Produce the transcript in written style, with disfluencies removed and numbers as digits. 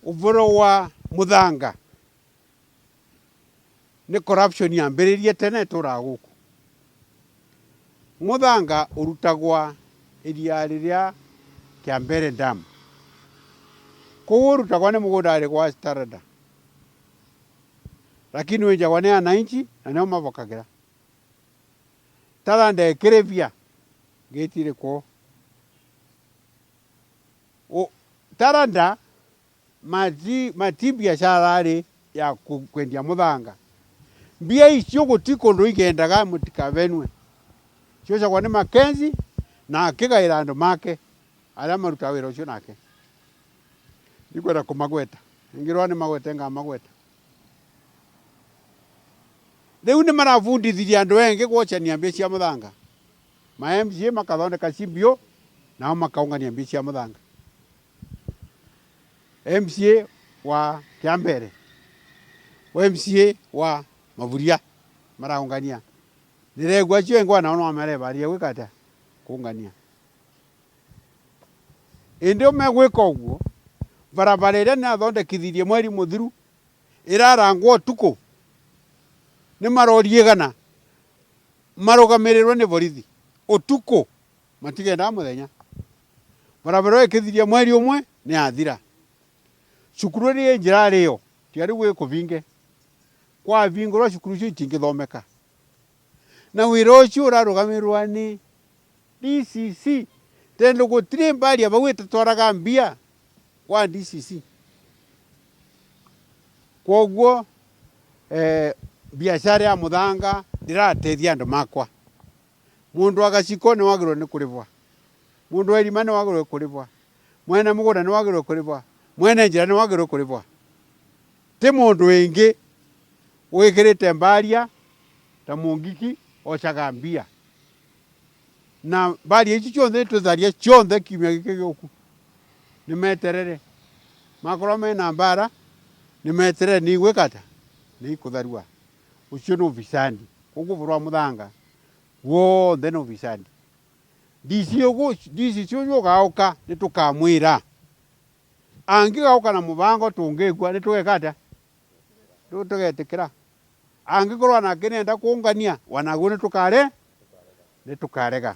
uvoro wa muthanga ni corruption yambiririe tene tura guku. Muthanga urutagwa iria riria Kiambere Dam. Kuo urutagwa ni mugundari gwa Starada. Lakini wenjagwa ni wananchi na nio mavokagira. Taranda ekirevia gitire ko. Taranda mati biashara ari ya kwendia muthanga. Mbia icio gutiko ndo igendaga mutikavenwe. Cio kwa ni Makenzi na akigaira andu make aria maruta wira ucio nake. Nikwenda kumagweta. Ngirwa ni magwete nga magweta. Riu ni maravundithiria andu engi gwochania mbia cia muthanga. Ma MCA makathondeka cimbio nao makaungania mbia cia muthanga. MCA wa Kiambere, MCA wa Mavuria maraungania. Niregwa cio engwa nao no marevaria gwikata kuungania. Indio megwika uguo barabara iria ni athondekithirie mweri muthiru irarangwo tuko ni marori igana marugamirirwo ni borithi utuko matigenda muthenya. Barabara ikithirie mweri umwe ni athira. Cukuru ri njira rio tiari gwikuvinge kwa vingurwa cukuru cio itingithomeka. Na wira ucio urarugamirwa ni DCC tendo gutire mbari abawite twaraga mbia kwa DCC. Koguo biashara ya muthanga ndiratethia andu makwa. Mundu agaciko ni wagirwo ni kurivwa. Mundu erima ni wagirwo kurivwa. Mwene mugunda ni wagirwo kurivwa. Mwene njira ni wagirwo kurivwa. Ti mundu wingi wikirite mbaria ta Mungiki ocaga mbia. Na mbaria ici cionthe tutharia cionthe kiumia giki gioku. Ni meterere. Makorwo mena mbara ni meterere ni gwikata ni kutharua. Ucio no visandi. Koguo burwa muthanga wothe no visandi. DC cio gauka ni tukamwira. Angi gauka na mubango tungigwa ni tugekata. Tugetikira. Angi korwa na kinenda kuungania wanagu ni tukarega.